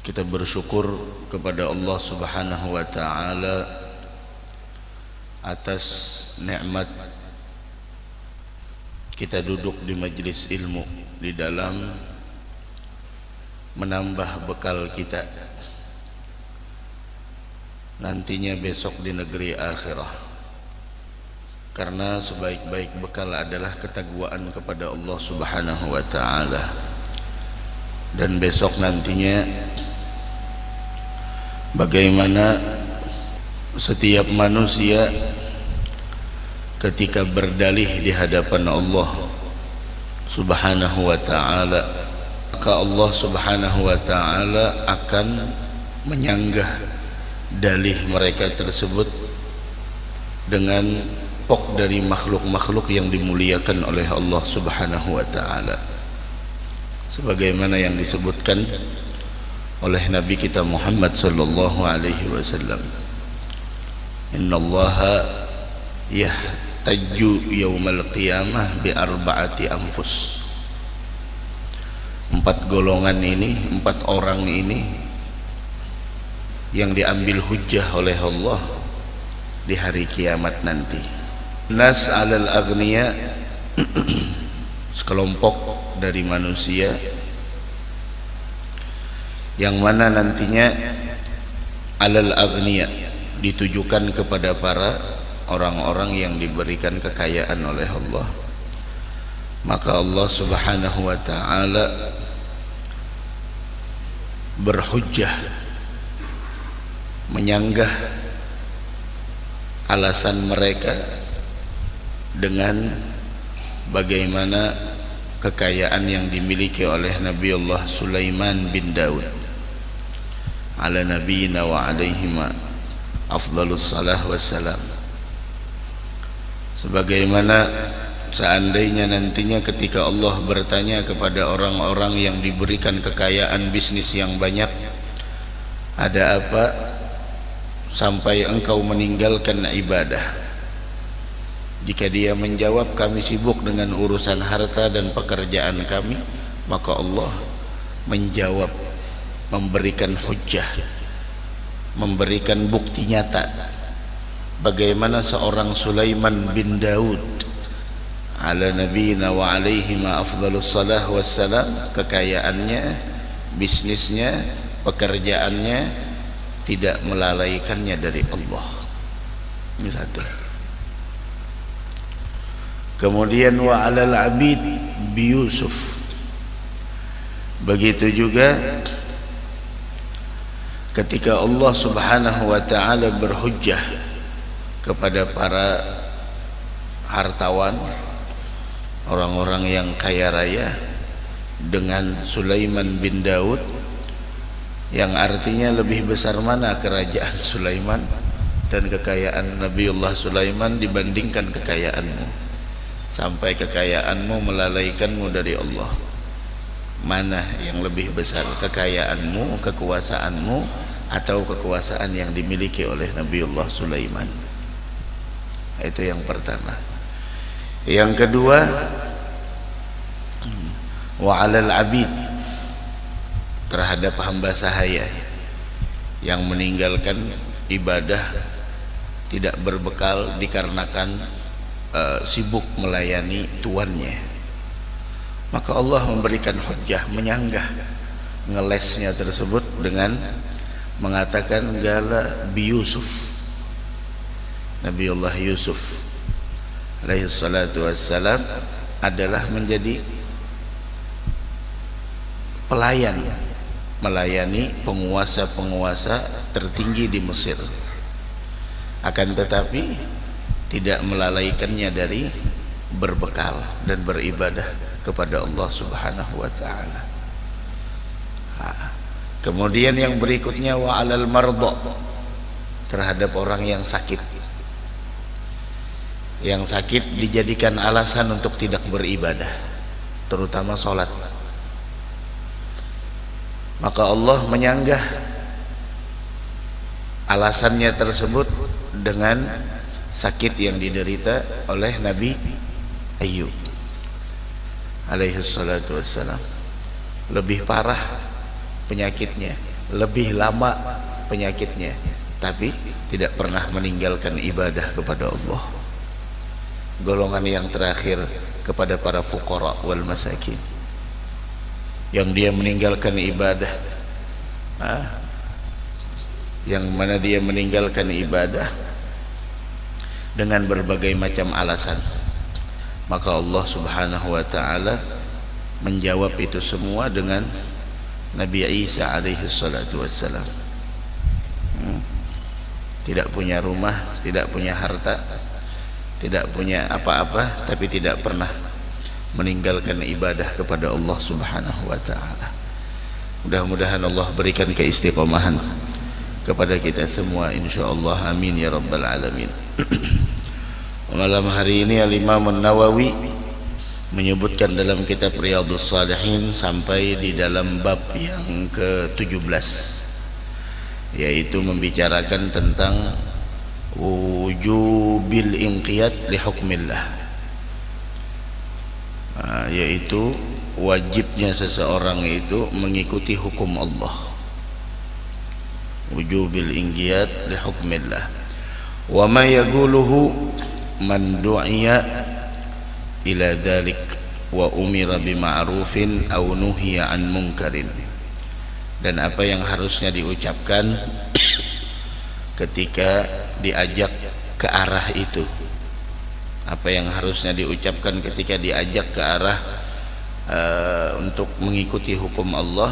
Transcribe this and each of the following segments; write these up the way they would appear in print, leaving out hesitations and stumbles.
Kita bersyukur kepada Allah Subhanahu wa taala atas nikmat kita duduk di majelis ilmu, di dalam menambah bekal kita nantinya besok di negeri akhirah. Karena sebaik-baik bekal adalah ketakwaan kepada Allah Subhanahu wa taala. Dan besok nantinya bagaimana setiap manusia ketika berdalih di hadapan Allah Subhanahu wa taala, maka Allah Subhanahu wa taala akan menyanggah dalih mereka tersebut dengan pok dari makhluk-makhluk yang dimuliakan oleh Allah Subhanahu wa taala, sebagaimana yang disebutkan oleh Nabi kita Muhammad sallallahu alaihi wasallam, innallaha yahtaju yaumal qiyamah bi arba'ati anfus. 4 golongan ini, 4 orang ini yang diambil hujjah oleh Allah di hari kiamat nanti. Nas 'alal aghniya, sekelompok dari manusia yang mana nantinya alal aghniya ditujukan kepada para orang-orang yang diberikan kekayaan oleh Allah. Maka Allah Subhanahu wa taala berhujjah, menyanggah alasan mereka dengan bagaimana kekayaan yang dimiliki oleh Nabi Allah Sulaiman bin Daud ala nabiyina wa alaihima afdhalus salah wassalam. Sebagaimana seandainya nantinya ketika Allah bertanya kepada orang-orang yang diberikan kekayaan bisnis yang banyak, ada apa sampai engkau meninggalkan ibadah? Jika dia menjawab, kami sibuk dengan urusan harta dan pekerjaan kami, maka Allah menjawab, memberikan hujjah, memberikan bukti nyata bagaimana seorang Sulaiman bin Daud ala nabiyina wa alaihima afdhalus salah wassalam, kekayaannya, bisnisnya, pekerjaannya tidak melalaikannya dari Allah. Ini satu. Kemudian wa alal abid bi Yusuf, begitu juga ketika Allah Subhanahu wa taala berhujjah kepada para hartawan, orang-orang yang kaya raya, dengan Sulaiman bin Daud, yang artinya lebih besar mana kerajaan Sulaiman dan kekayaan Nabiullah Sulaiman dibandingkan kekayaanmu, sampai kekayaanmu melalaikanmu dari Allah. Mana yang lebih besar, kekayaanmu, kekuasaanmu, atau kekuasaan yang dimiliki oleh Nabiullah Sulaiman? Itu yang pertama. Yang kedua, wa 'alal 'abid, terhadap hamba sahaya yang meninggalkan ibadah, tidak berbekal dikarenakan sibuk melayani tuannya. Maka Allah memberikan hujjah, menyanggah ngelesnya tersebut dengan mengatakan gala bi Yusuf. Nabiullah Yusuf alaihi salatu wassalam adalah menjadi pelayan, melayani penguasa-penguasa tertinggi di Mesir, akan tetapi tidak melalaikannya dari berbekal dan beribadah kepada Allah Subhanahu wa taala. Kemudian yang berikutnya wa 'alal mardha, terhadap orang yang sakit. Yang sakit dijadikan alasan untuk tidak beribadah, terutama sholat. Maka Allah menyanggah alasannya tersebut dengan sakit yang diderita oleh Nabi Ayyub alaihi salatu wassalam. Lebih parah penyakitnya lebih lama penyakitnya, tapi tidak pernah meninggalkan ibadah kepada Allah. Golongan yang terakhir kepada para fuqara wal masakin, yang dia meninggalkan ibadah, yang mana dia meninggalkan ibadah dengan berbagai macam alasan, maka Allah Subhanahu wa ta'ala menjawab itu semua dengan Nabi Isa alaihi salatu wassalam. Tidak punya rumah, tidak punya harta, tidak punya apa-apa, tapi tidak pernah meninggalkan ibadah kepada Allah Subhanahu wa ta'ala. Mudah-mudahan Allah berikan keistiqomahan kepada kita semua, insyaallah, amin ya rabbal alamin. Malam hari ini Al-Imam An-Nawawi menyebutkan dalam kitab Riyadhus Shalihin sampai di dalam bab yang ke-17, yaitu membicarakan tentang wujubil inqiyad li hukmillah, yaitu wajibnya seseorang itu mengikuti hukum Allah. Wujubil inqiyad li hukmillah wa ma yaquluhu man du'iya ila dzalik wa umira bima'rufin aw nuhiya an munkarin, dan apa yang harusnya diucapkan ketika diajak ke arah itu, apa yang harusnya diucapkan ketika diajak ke arah untuk mengikuti hukum Allah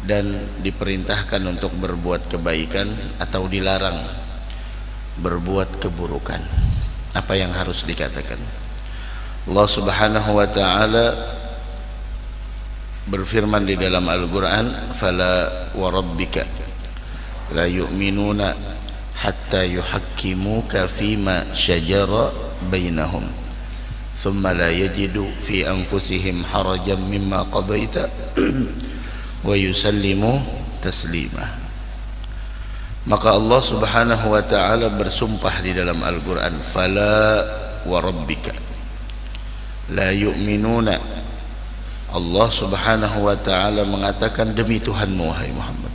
dan diperintahkan untuk berbuat kebaikan atau dilarang berbuat keburukan. Apa yang harus dikatakan? Allah Subhanahu wa ta'ala berfirman di dalam Al-Quran, fala wa rabbika la yu'minuna hatta yuhakkimuka fima syajara bainahum thumma la yajidu fi anfusihim harajan mimma qadaita wa yusallimu taslima. Maka Allah Subhanahu wa ta'ala bersumpah di dalam Al-Quran, fala wa rabbika la yu'minuna. Allah Subhanahu wa ta'ala mengatakan, demi Tuhanmu wahai Muhammad,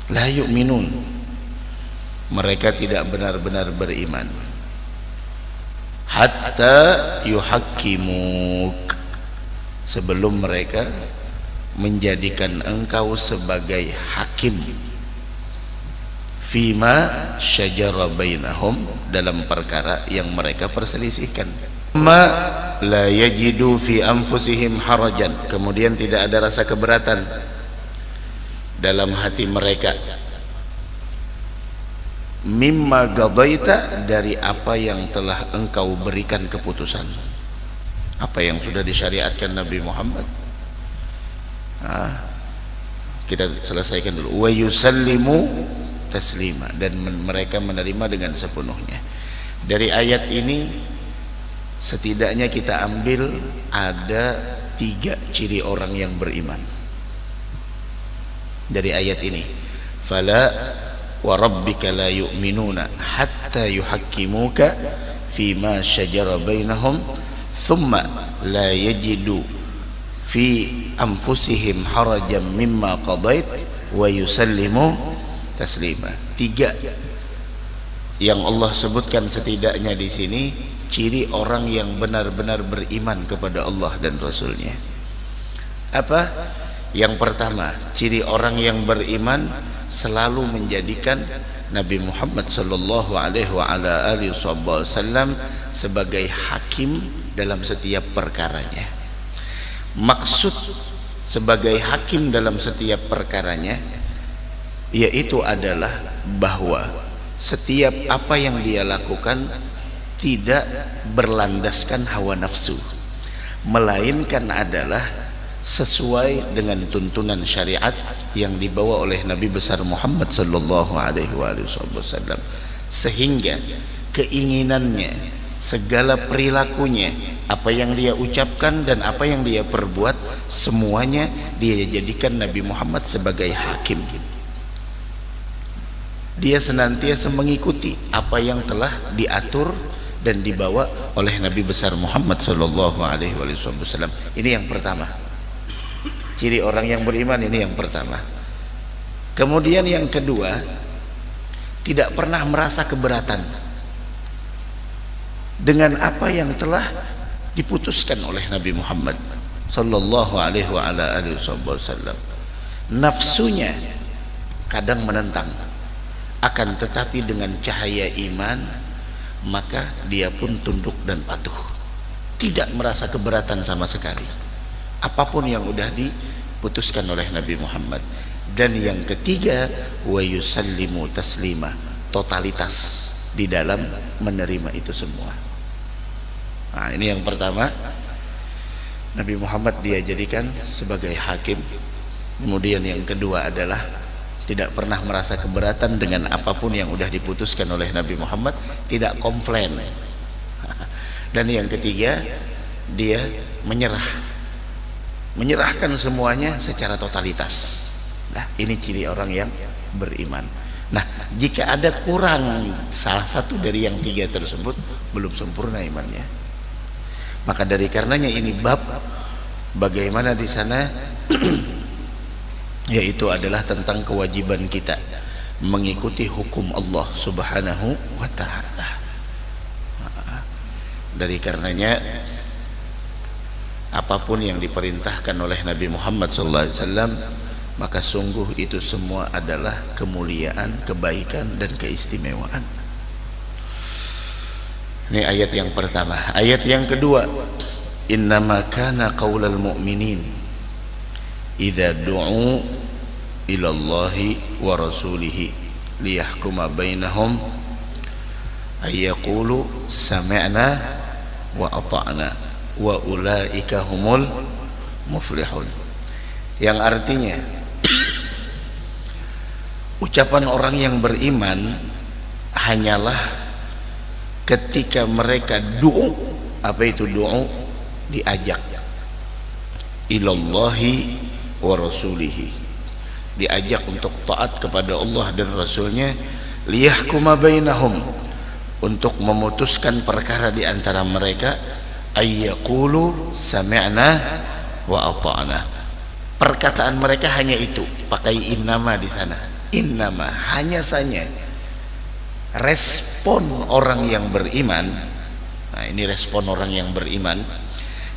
la yu'minun, mereka tidak benar-benar beriman, hatta yuhakkimuk, sebelum mereka menjadikan engkau sebagai hakim, fima syajara bainahum, dalam perkara yang mereka perselisihkan, ma la yajidu fi anfusihim harajan, kemudian tidak ada rasa keberatan dalam hati mereka, mimma qadaita, dari apa yang telah engkau berikan keputusan, apa yang sudah disyariatkan Nabi Muhammad. Kita selesaikan dulu. Wa yusallimu taslima, dan mereka menerima dengan sepenuhnya. Dari ayat ini setidaknya kita ambil ada 3 ciri orang yang beriman. Dari ayat ini, fala wa rabbika la yu'minuna hatta yuhakkimuka fima syajara bainahum thumma la yajidu fi anfusihim harajan mimma qadait wa yusallimu taslima. 3 yang Allah sebutkan setidaknya di sini, ciri orang yang benar-benar beriman kepada Allah dan Rasulnya. Apa? Yang pertama, ciri orang yang beriman selalu menjadikan Nabi Muhammad sallallahu alaihi wasallam sebagai hakim dalam setiap perkaranya. Maksud sebagai hakim dalam setiap perkaranya yaitu adalah bahwa setiap apa yang dia lakukan tidak berlandaskan hawa nafsu, melainkan adalah sesuai dengan tuntunan syariat yang dibawa oleh Nabi besar Muhammad sallallahu alaihi wasallam, sehingga keinginannya, segala perilakunya, apa yang dia ucapkan dan apa yang dia perbuat, semuanya dia jadikan Nabi Muhammad sebagai hakim. Dia senantiasa mengikuti apa yang telah diatur dan dibawa oleh Nabi besar Muhammad sallallahu alaihi wasallam. Ini yang pertama. Ciri orang yang beriman ini yang pertama. Kemudian yang kedua, tidak pernah merasa keberatan dengan apa yang telah diputuskan oleh Nabi Muhammad sallallahu alaihi wasallam. Nafsunya kadang menentang, akan tetapi dengan cahaya iman maka dia pun tunduk dan patuh, tidak merasa keberatan sama sekali apapun yang sudah diputuskan oleh Nabi Muhammad. Dan yang ketiga, wa yusallimu taslima, totalitas di dalam menerima itu semua. Nah, ini yang pertama, Nabi Muhammad dia jadikan sebagai hakim. Kemudian yang kedua adalah tidak pernah merasa keberatan dengan apapun yang sudah diputuskan oleh Nabi Muhammad, tidak komplain. Dan yang ketiga, dia menyerahkan semuanya secara totalitas. Nah, ini ciri orang yang beriman. Nah, jika ada kurang salah satu dari yang tiga tersebut, belum sempurna imannya. Maka dari karenanya ini bab bagaimana di sana yaitu adalah tentang kewajiban kita mengikuti hukum Allah Subhanahu wa ta'ala. Dari karenanya apapun yang diperintahkan oleh Nabi Muhammad SAW, maka sungguh itu semua adalah kemuliaan, kebaikan dan keistimewaan. Ini ayat yang pertama. Ayat yang kedua, innama kana qaulal mu'minin idza du'u ila Allahi wa rasulihi liyahkuma bainahum ayyaqulu sami'na wa ata'na wa ulaika humul muflihun. Yang artinya ucapan orang yang beriman hanyalah ketika mereka du'u. Apa itu du'u? Diajak ilallahi wa rasulihi, diajak untuk taat kepada Allah dan Rasulnya, liyahkuma bainahum, untuk memutuskan perkara di antara mereka, ayyaqulu sami'na wa ata'na. Perkataan mereka hanya itu, pakai innama di sana. Innama, hanya saja. Respon orang yang beriman, nah ini respon orang yang beriman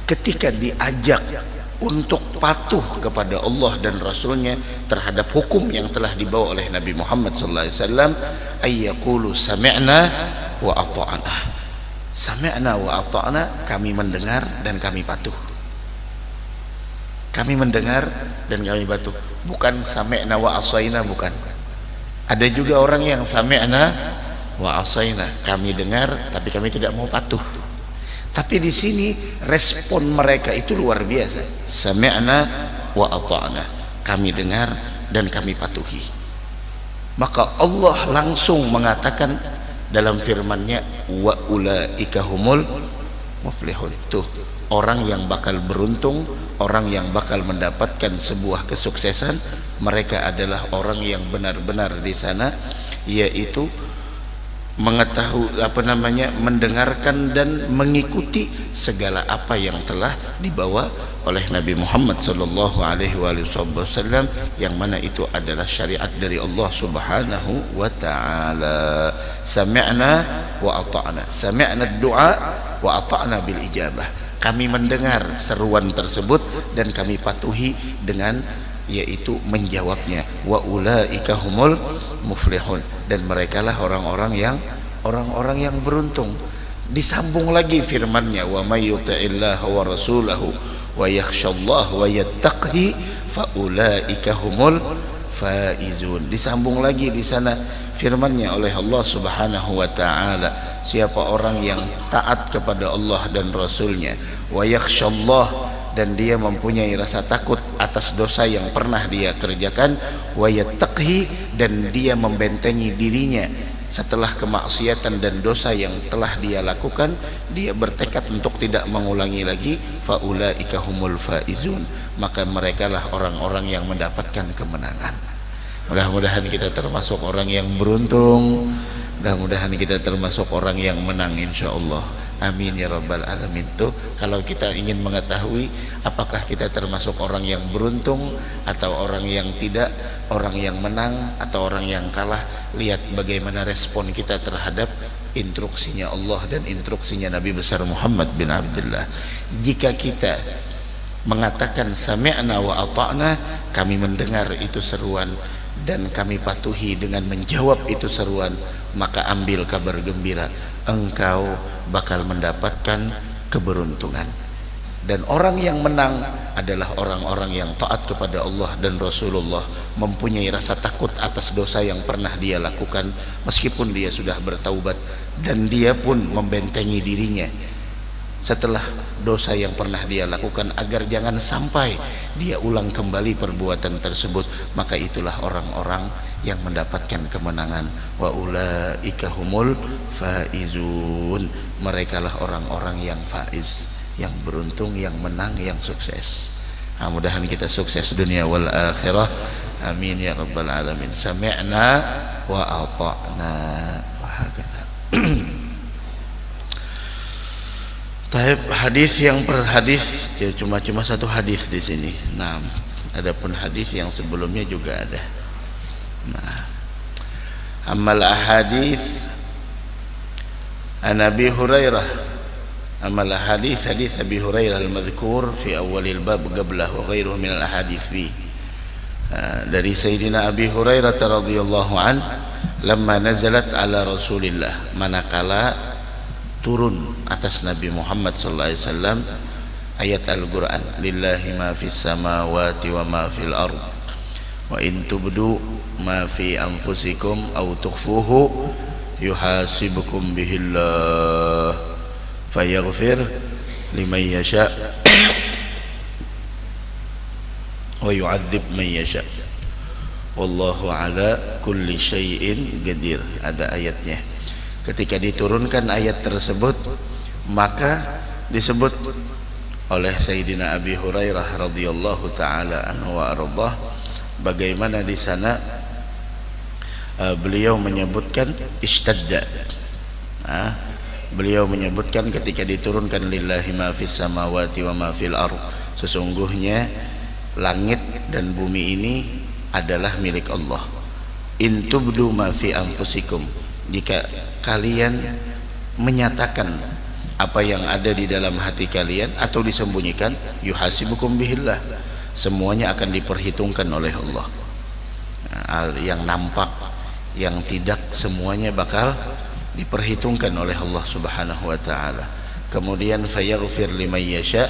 ketika diajak untuk patuh kepada Allah dan Rasulnya terhadap hukum yang telah dibawa oleh Nabi Muhammad SAW, ayyaqulu sami'na wa ata'na. Sami'na wa ata'na, kami mendengar dan kami patuh. Kami mendengar dan kami patuh, bukan sami'na wa asaina, bukan. Ada juga orang yang sami'na wa asaina, kami dengar tapi kami tidak mau patuh. Tapi di sini respon mereka itu luar biasa. Sami'na wa ata'na, kami dengar dan kami patuhi. Maka Allah langsung mengatakan dalam firman-Nya, wa ulaika humul muflihun. Tuh, orang yang bakal beruntung, orang yang bakal mendapatkan sebuah kesuksesan, mereka adalah orang yang benar-benar di sana, yaitu mengetahui mendengarkan dan mengikuti segala apa yang telah dibawa oleh Nabi Muhammad sallallahu alaihi wasallam, yang mana itu adalah syariat dari Allah Subhanahu wa taala. Sami'na wa ata'na, sami'na ad-du'a wa ata'na bil ijabah. Kami mendengar seruan tersebut dan kami patuhi dengan yaitu menjawabnya. Wa ulaika humul muflihun, dan merekalah orang-orang yang beruntung. Disambung lagi firman-Nya, wa may yuti'illah wa rasulahu wa yakhshallah wa yattaqi fa ulaika humul faizun. Disambung lagi di sana firman-Nya oleh Allah Subhanahu wa taala, siapa orang yang taat kepada Allah dan Rasulnya, wa yakhshallah, dan dia mempunyai rasa takut atas dosa yang pernah dia kerjakan, wa yattaqi, dan dia membentengi dirinya setelah kemaksiatan dan dosa yang telah dia lakukan, dia bertekad untuk tidak mengulangi lagi, faulaika humul faizun, maka merekalah orang-orang yang mendapatkan kemenangan. Mudah-mudahan kita termasuk orang yang beruntung, mudah-mudahan kita termasuk orang yang menang insyaallah. Amin ya rabbal alamin. Tuh, kalau kita ingin mengetahui apakah kita termasuk orang yang beruntung atau orang yang tidak, orang yang menang atau orang yang kalah, lihat bagaimana respon kita terhadap instruksinya Allah dan instruksinya Nabi besar Muhammad bin Abdullah. Jika kita mengatakan sami'na wa ata'na, kami mendengar itu seruan dan kami patuhi dengan menjawab itu seruan, maka ambil kabar gembira, engkau bakal mendapatkan keberuntungan. Dan orang yang menang adalah orang-orang yang taat kepada Allah dan Rasulullah, mempunyai rasa takut atas dosa yang pernah dia lakukan meskipun dia sudah bertaubat, dan dia pun membentengi dirinya setelah dosa yang pernah dia lakukan agar jangan sampai dia ulang kembali perbuatan tersebut. Maka itulah orang-orang yang mendapatkan kemenangan. Wa ulaika humul faizun, merekalah orang-orang yang faiz, yang beruntung, yang menang, yang sukses. Mudah-mudahan kita sukses dunia wal akhirah. Amin ya rabbal alamin. Sami'na wa ata'na wa hakadha. Taib, hadis yang per hadis ya, cuma satu hadis di sini. Nah, adapun hadis yang sebelumnya juga ada. Nah, amal ahadits an Abi Hurairah, amal hadis Abi Hurairah al-madhkur fi awal al-bab qablah wa ghairuhu min al-ahadits fi. Dari Sayyidina Abi Hurairah radhiyallahu an, lamma nazalat ala Rasulillah, manakala turun atas Nabi Muhammad sallallahu alaihi wasallam ayat Al-Qur'an, lillahi ma fis samawati wa ma fil ard wa in tubdu ma fi anfusikum aw tukhfuhu yuhasibukum bihillah fayaghfir liman yasha wa yu'adzib man yasha wallahu ala kulli syai'in qadir. Ada ayatnya. Ketika diturunkan ayat tersebut, maka disebut oleh Sayyidina Abi Hurairah radhiyallahu taala anhu wa ardhah, bagaimana di sana beliau menyebutkan istadda. Beliau menyebutkan ketika diturunkan lillahi ma fis samawati wa ma fil ardh, sesungguhnya langit dan bumi ini adalah milik Allah. In tubdu ma fi anfusikum, jika kalian menyatakan apa yang ada di dalam hati kalian atau disembunyikan, yuhasibukum bihillah, semuanya akan diperhitungkan oleh Allah. Yang nampak, yang tidak, semuanya bakal diperhitungkan oleh Allah subhanahu wa ta'ala. Kemudian fayaghfir liman yasha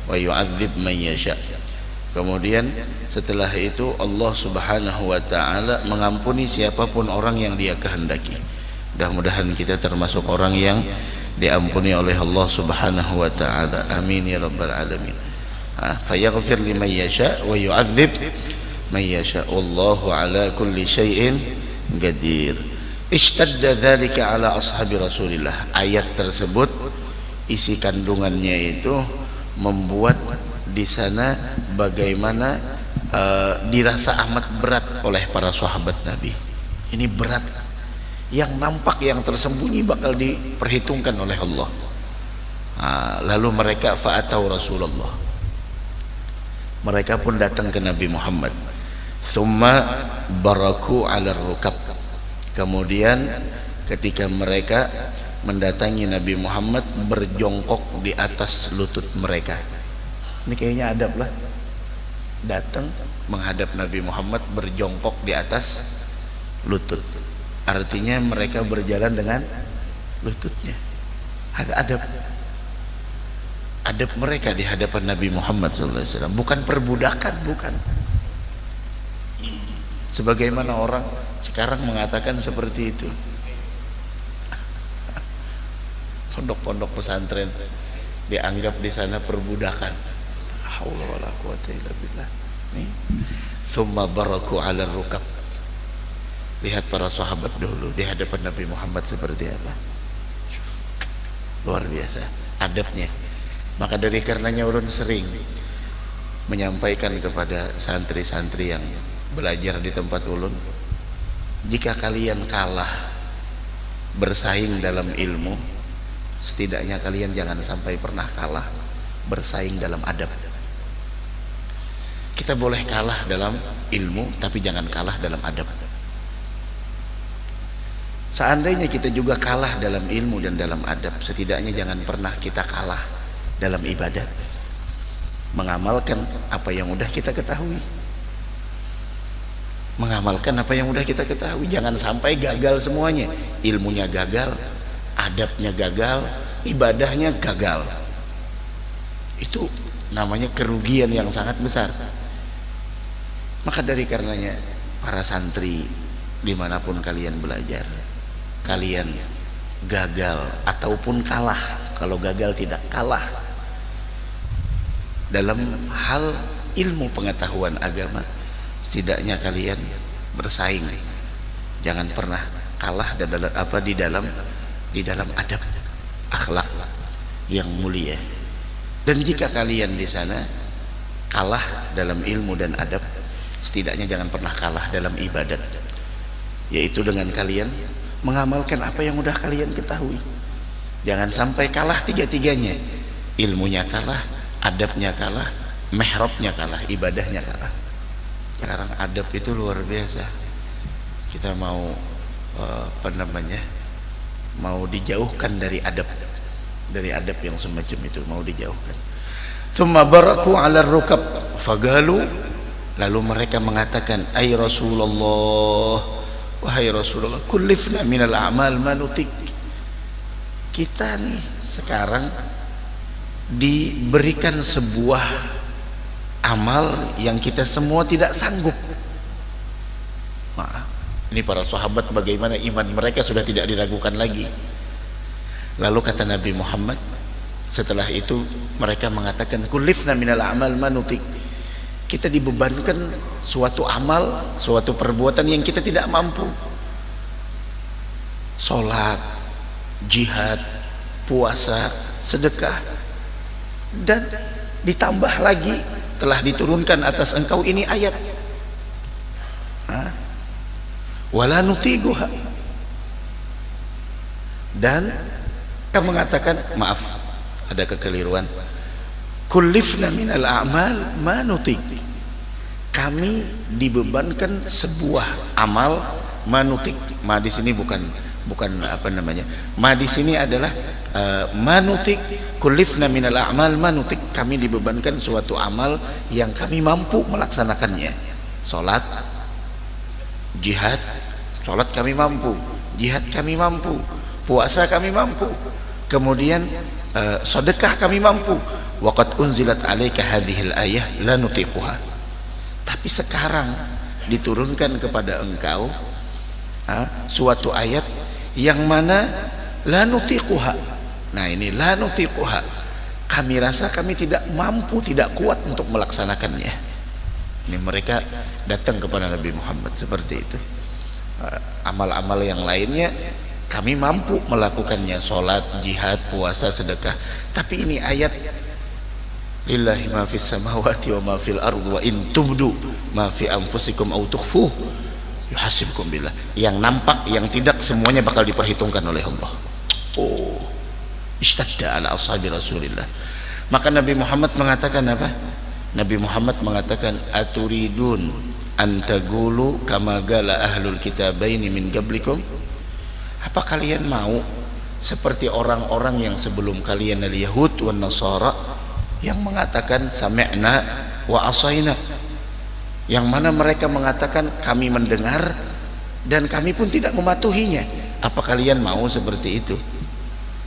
wa yu'adzib man yasha. Kemudian setelah itu Allah subhanahu wa ta'ala mengampuni siapapun orang yang dia kehendaki. Mudah-mudahan kita termasuk orang yang diampuni oleh Allah subhanahu wa ta'ala. Amin ya rabbal alamin. Fayaghfir liman yasha wa yu'adzib man yasha wallahu ala kulli syai'in qadir. Ishtadda dzalika ala ashabi Rasulillah. Ayat tersebut isi kandungannya itu membuat di sana bagaimana dirasa amat berat oleh para sahabat Nabi. Ini berat, yang nampak, yang tersembunyi bakal diperhitungkan oleh Allah. Lalu mereka fa'atau Rasulullah, mereka pun datang ke Nabi Muhammad. Thumma baraku ala rukab, kemudian ketika mereka mendatangi Nabi Muhammad, berjongkok di atas lutut mereka. Ini kayaknya adab lah, datang menghadap Nabi Muhammad berjongkok di atas lutut, artinya mereka berjalan dengan lututnya. Ada adab mereka di hadapan Nabi Muhammad SAW, bukan perbudakan, bukan sebagaimana orang sekarang mengatakan seperti itu. Pondok-pondok pesantren dianggap di sana perbudakan. Haula wala quwata illa billah. Nih, tsumma baraku 'ala rukab. Lihat para sahabat dulu di hadapan Nabi Muhammad seperti apa. Luar biasa adabnya. Maka dari karenanya ulun sering menyampaikan kepada santri-santri yang belajar di tempat ulun, jika kalian kalah bersaing dalam ilmu, setidaknya kalian jangan sampai pernah kalah bersaing dalam adab. Kita boleh kalah dalam ilmu, tapi jangan kalah dalam adab. Seandainya kita juga kalah dalam ilmu dan dalam adab, setidaknya jangan pernah kita kalah dalam ibadat, mengamalkan apa yang udah kita ketahui. Mengamalkan apa yang udah kita ketahui, jangan sampai gagal semuanya. Ilmunya gagal, adabnya gagal, ibadahnya gagal. Itu namanya kerugian yang sangat besar. Maka dari karenanya, para santri dimanapun kalian belajar, kalian gagal ataupun kalah, kalau gagal tidak kalah dalam hal ilmu pengetahuan agama, setidaknya kalian bersaing, jangan pernah kalah di dalam adab akhlak yang mulia. Dan jika kalian di sana kalah dalam ilmu dan adab, setidaknya jangan pernah kalah dalam ibadat, yaitu dengan kalian mengamalkan apa yang udah kalian ketahui. Jangan sampai kalah tiga-tiganya, ilmunya kalah, adabnya kalah, mihrabnya kalah, ibadahnya kalah. Sekarang adab itu luar biasa. Kita mau mau dijauhkan dari adab yang semacam itu, mau dijauhkan. Tsumma baraku 'ala rukab fagalu, lalu mereka mengatakan, ay Rasulullah, wahai Rasulullah, kullifna minal a'mal ma nutik. Kita nih sekarang diberikan sebuah amal yang kita semua tidak sanggup. Nah, ini para sahabat bagaimana iman mereka sudah tidak diragukan lagi. Lalu kata Nabi Muhammad, setelah itu mereka mengatakan, kullifna minal a'mal ma nutik. Kita dibebankan suatu amal, suatu perbuatan yang kita tidak mampu. Salat, jihad, puasa, sedekah, dan ditambah lagi telah diturunkan atas engkau ini ayat, wala nutiguha. Dan kita mengatakan, maaf, ada kekeliruan, kullifna minal a'mal ma nutik. Kami dibebankan sebuah amal manutik. Ma di sini bukan apa namanya. Ma di sini adalah manutik. Kullifna minal a'mal manutik. Kami dibebankan suatu amal yang kami mampu melaksanakannya. Salat, jihad, salat kami mampu, jihad kami mampu, puasa kami mampu, kemudian sedekah kami mampu. Waqad unzilat 'alaika hadhil ayah la nutiquha. Tapi sekarang diturunkan kepada engkau suatu ayat yang mana la nutiquha. Nah, ini la nutiquha, kami rasa kami tidak mampu, tidak kuat untuk melaksanakannya. Ini mereka datang kepada Nabi Muhammad seperti itu. Amal-amal yang lainnya kami mampu melakukannya, salat, jihad, puasa, sedekah. Tapi ini ayat lillahi ma fis samawati wa ma fil ardi wa in tubdu ma fi anfusikum aw tukhfuh yuhasibkum billah. Yang nampak, yang tidak, semuanya bakal diperhitungkan oleh Allah. Oh, ishtadda ala ashabi Rasulillah. Maka Nabi Muhammad mengatakan apa? Nabi Muhammad mengatakan, aturidun antagulu kama gala ahlul kitabaini min qablikum. Apa kalian mau seperti orang-orang yang sebelum kalian, al-Yahud wan Nasara, yang mengatakan sami'na wa asaina, yang mana mereka mengatakan kami mendengar dan kami pun tidak mematuhinya. Apa kalian mau seperti itu?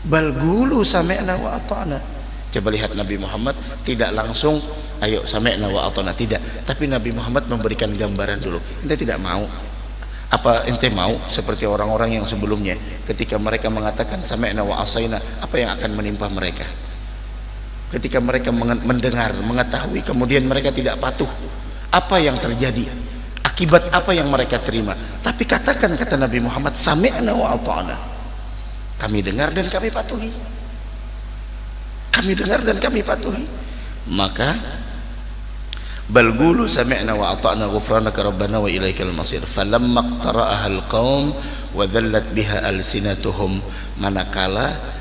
Bal gulu sami'na wa ata'na. Coba lihat, Nabi Muhammad tidak langsung ayo sami'na wa ata'na, tidak, tapi Nabi Muhammad memberikan gambaran dulu. Ente tidak mau? Apa ente mau seperti orang-orang yang sebelumnya, ketika mereka mengatakan sami'na wa asaina, apa yang akan menimpa mereka? Ketika mereka mendengar, mengetahui, kemudian mereka tidak patuh, apa yang terjadi? Akibat apa yang mereka terima? Tapi katakan, kata Nabi Muhammad, sami'na wa ata'na, kami dengar dan kami patuhi. Kami dengar dan kami patuhi. Maka bal qulu sami'na wa ata'na ghufranaka rabbana wa ilaikal masir. Falamma qara'aha alqaum wa dhallat biha alsinatuhum, manakala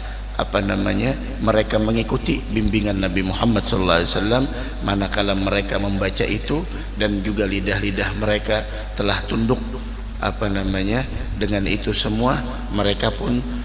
mereka mengikuti bimbingan Nabi Muhammad SAW, manakala mereka membaca itu dan juga lidah-lidah mereka telah tunduk dengan itu semua, mereka pun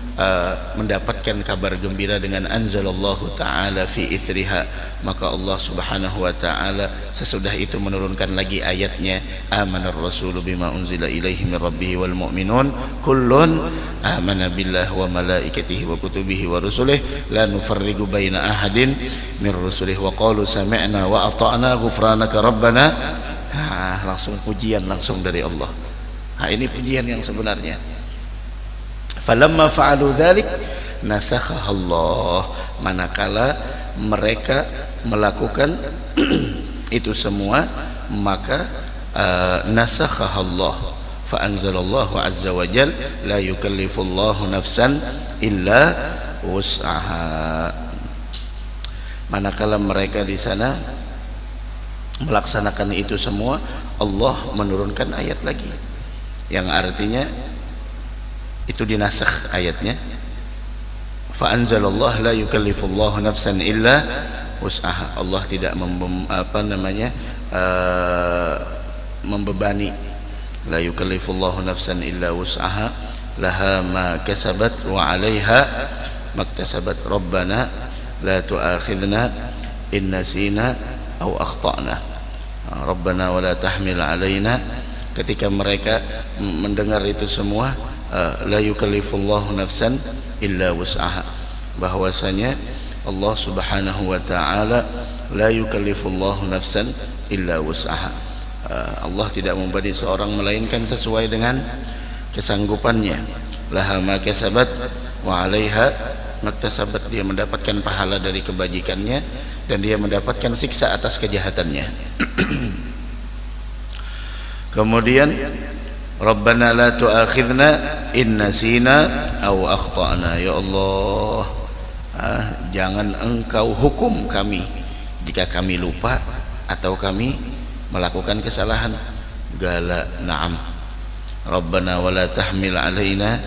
mendapatkan kabar gembira dengan anzalallahu ta'ala fi ithriha, maka Allah subhanahu wa ta'ala sesudah itu menurunkan lagi ayatnya, amanar rasulu bima unzila ilaihi min rabbihi wal mu'minun kullun amana billah wa malaikatihi wa kutubihi wa rusulih la nufarriqu baina ahadin min rusulih wa qalu sami'na wa ata'na ghufranaka rabbana. Langsung pujian langsung dari Allah. Ini pujian yang sebenarnya. Falamma fa'alu dzalik nasakhaha Allah, manakala mereka melakukan itu semua maka nasakhaha Allah, fa anzalallahu azza wa jalla la yukallifullahu nafsan illa wus'aha. Manakala mereka di sana melaksanakan itu semua, Allah menurunkan ayat lagi yang artinya itu dinasakh ayatnya, fa anzalallahu la yukallifullahu nafsan illa wus'aha. Allah tidak membebani, la yukallifullahu nafsan illa wus'aha laha ma kasabat wa 'alaiha maktasabat rabbana la tu'akhidna in nasina aw akhtana rabbana wa la tahmil 'alaina. Ketika mereka mendengar itu semua, la yukallifullahu nafsan illa wus'aha, bahwasanya Allah subhanahu wa ta'ala la yukallifullahu nafsan illa wus'aha, Allah tidak membebani seorang melainkan sesuai dengan kesanggupannya. Laha ma kasabat wa 'alaiha maktasabat, dia mendapatkan pahala dari kebajikannya dan dia mendapatkan siksa atas kejahatannya. Kemudian Rabbana la tu'akhidna in nasina aw akhtana, ya Allah, jangan engkau hukum kami jika kami lupa atau kami melakukan kesalahan. Gala na'am. Rabbana wa la tahmil alaina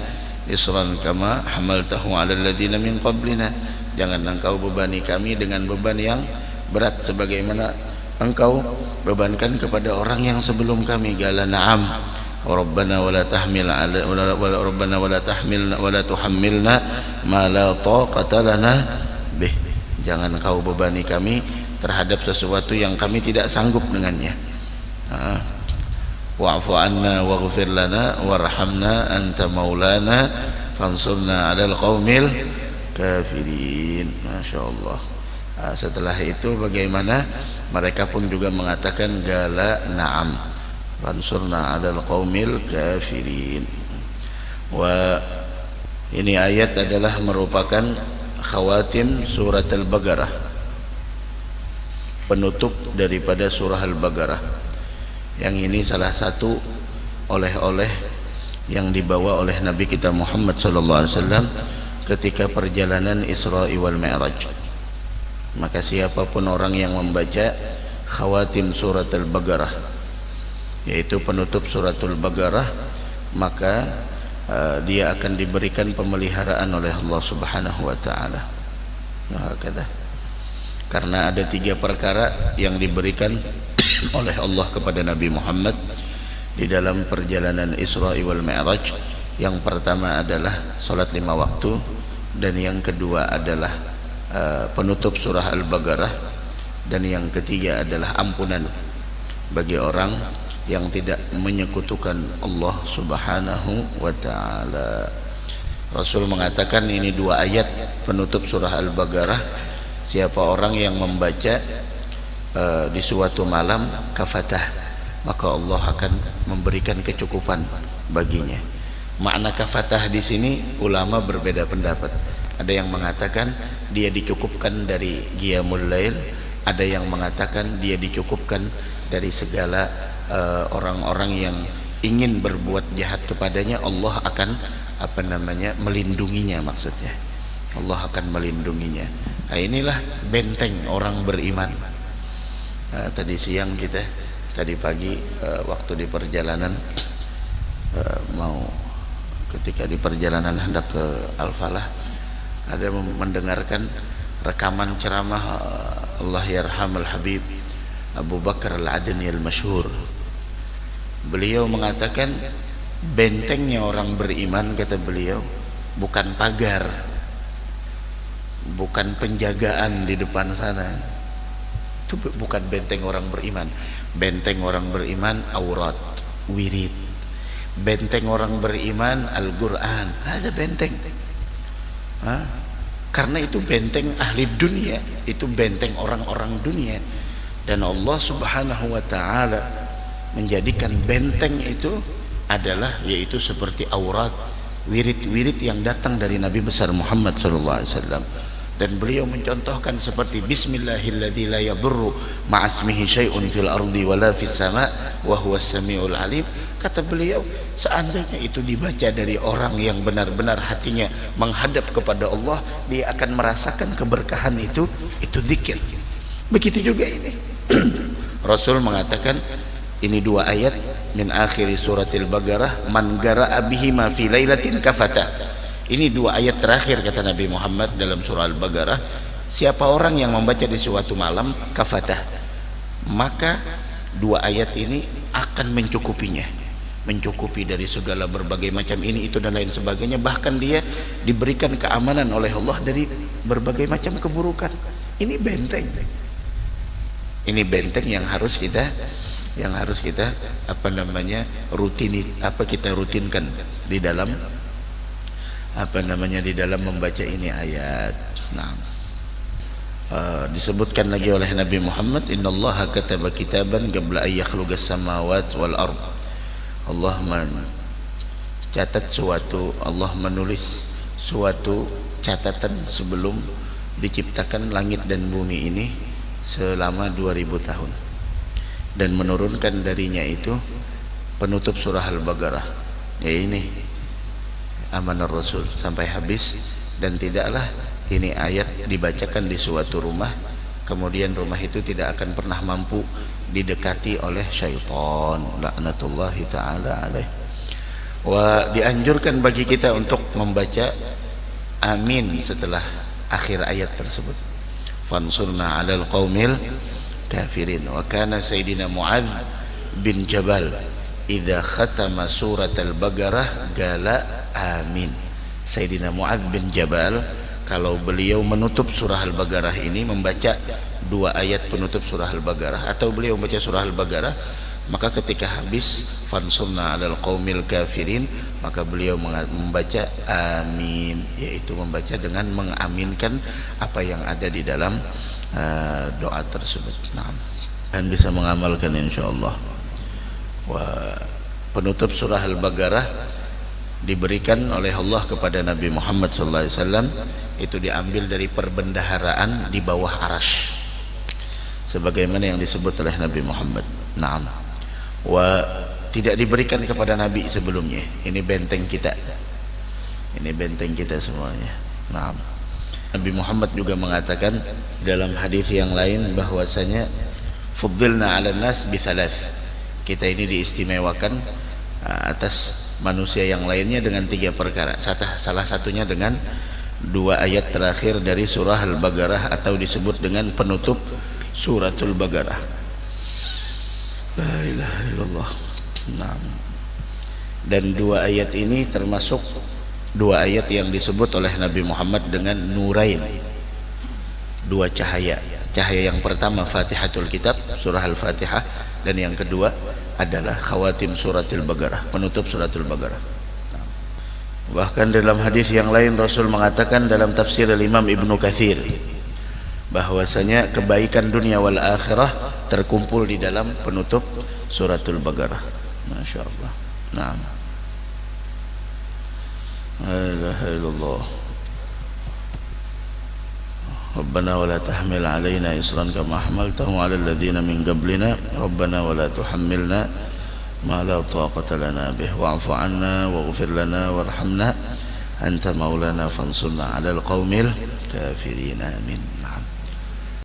isran kama hamaltahu 'alal ladzina min qablina, jangan engkau bebani kami dengan beban yang berat sebagaimana engkau bebankan kepada orang yang sebelum kami. Gala na'am. Rabbana wala tahmil Rabbana wala tahmilna wala tuhammilna ma la taqata lana bih, jangan kau bebani kami terhadap sesuatu yang kami tidak sanggup dengannya. Wa'fu anna waghfir lana warhamna anta maulana fansurna 'alal qaumil kafirin. Masyaallah. Setelah itu bagaimana? Mereka pun juga mengatakan gala na'am, fansurna 'alal qaumil kafirin. Wa ini ayat adalah merupakan khawatim surat Al-Baqarah, penutup daripada surah Al-Baqarah. Yang ini salah satu oleh-oleh yang dibawa oleh Nabi kita Muhammad sallallahu alaihi wasallam ketika perjalanan Isra wal Mi'raj. Maka siapapun orang yang membaca khawatim surat Al-Baqarah, yaitu penutup suratul Baqarah, maka dia akan diberikan pemeliharaan oleh Allah Subhanahu wa taala. Karena ada 3 perkara yang diberikan oleh Allah kepada Nabi Muhammad di dalam perjalanan Isra wal Mi'raj. Yang pertama adalah salat 5 waktu, dan yang kedua adalah penutup surah Al-Baqarah, dan yang ketiga adalah ampunan bagi orang yang tidak menyekutukan Allah Subhanahu wa taala. Rasul mengatakan ini 2 ayat penutup surah Al-Baqarah, siapa orang yang membaca di suatu malam kafatah, maka Allah akan memberikan kecukupan baginya. Makna kafatah di sini ulama berbeda pendapat. Ada yang mengatakan dia dicukupkan dari qiyamul lail, ada yang mengatakan dia dicukupkan dari segala orang-orang yang ingin berbuat jahat kepadanya. Allah akan melindunginya, maksudnya Allah akan melindunginya. Nah, inilah benteng orang beriman. Tadi siang kita, tadi pagi waktu di perjalanan ketika di perjalanan hendak ke Al-Falah, ada mendengarkan rekaman ceramah Allah yarhamul Habib Abu Bakar Al-Adni Al-Masyhur. Beliau mengatakan bentengnya orang beriman, kata beliau, bukan pagar, bukan penjagaan di depan sana. Itu bukan benteng orang beriman. Benteng orang beriman aurat, wirid. Benteng orang beriman Al-Quran. Ada benteng. Karena itu benteng ahli dunia, itu benteng orang-orang dunia. Dan Allah Subhanahu wa ta'ala menjadikan benteng itu adalah yaitu seperti aurat, wirid-wirid yang datang dari Nabi besar Muhammad sallallahu alaihi wasallam. Dan beliau mencontohkan seperti bismillahilladzi la yadurru ma'asmihi syai'un fil ardi wala fis sama' wa huwas samiul alim. Kata beliau, seandainya itu dibaca dari orang yang benar-benar hatinya menghadap kepada Allah, dia akan merasakan keberkahan itu zikir. Begitu juga ini. Rasul mengatakan, ini dua ayat min akhiri suratil Baqarah, man qara'a bihima fi lailatin kafata. Ini dua ayat terakhir kata Nabi Muhammad dalam surah Al-Baqarah, siapa orang yang membaca di suatu malam kafatah, maka dua ayat ini akan mencukupinya, mencukupi dari segala berbagai macam ini itu dan lain sebagainya. Bahkan dia diberikan keamanan oleh Allah dari berbagai macam keburukan. Ini benteng, ini benteng yang harus kita kita rutinkan di dalam di dalam membaca ini ayat. Nah, disebutkan lagi oleh Nabi Muhammad, innallaha kataba kitaban qabla an yakhluqas samawati wal ard. Allah mencatat suatu, Allah menulis suatu catatan sebelum diciptakan langit dan bumi ini selama 2000 tahun, dan menurunkan darinya itu penutup surah Al-Baqarah, ya ini Amanar Rasul sampai habis. Dan tidaklah ini ayat dibacakan di suatu rumah, kemudian rumah itu tidak akan pernah mampu didekati oleh syaitan laknatullahi ta'ala alaih. Wa dianjurkan bagi kita untuk membaca amin setelah akhir ayat tersebut, fansurna 'alal qaumil kafirin. Wa kana sayyidina Mu'adz bin Jabal idza khatama surat Al-Baqarah qala amin. Sayyidina Mu'adz bin Jabal, kalau beliau menutup surah Al-Baqarah ini, membaca dua ayat penutup surah Al-Baqarah, atau beliau membaca surah Al-Baqarah, maka ketika habis fansurna 'alal qaumil kafirin, maka beliau membaca amin, yaitu membaca dengan mengaminkan apa yang ada di dalam doa tersebut. Nah, dan bisa mengamalkan insyaallah. Penutup surah Al-Baqarah diberikan oleh Allah kepada Nabi Muhammad SAW, itu diambil dari perbendaharaan di bawah arasy, sebagaimana yang disebut oleh Nabi Muhammad. Naam. Wa tidak diberikan kepada Nabi sebelumnya. Ini benteng kita, ini benteng kita semuanya. Naam. Nabi Muhammad juga mengatakan dalam hadis yang lain bahwasanya fuddilna 'alan nas bi thalath, kita ini diistimewakan atas manusia yang lainnya dengan tiga perkara. Salah satunya dengan dua ayat terakhir dari surah Al-Baqarah, atau disebut dengan penutup suratul Baqarah. La ilaha illallah. Nah, dan dua ayat ini termasuk dua ayat yang disebut oleh Nabi Muhammad dengan nurain, dua cahaya. Cahaya yang pertama Fatihatul Kitab, surah Al-Fatihah, dan yang kedua adalah khawatim suratul Baqarah, penutup suratul Baqarah. Bahkan dalam hadis yang lain Rasul mengatakan dalam tafsir Imam Ibnu Katsir bahwasanya kebaikan dunia wal akhirah terkumpul di dalam penutup suratul Baqarah. Masyaallah. Naam. La ilaha illallah. Rabbana wa la tahmil alaina isran kama hamaltahu 'alal ladzina min qablina Rabbana wa la tuhammilna ma la taqata lana bih wa'fu 'anna waghfir lana warhamna anta maulana fansurna 'alal qaumil kafirin. Amin.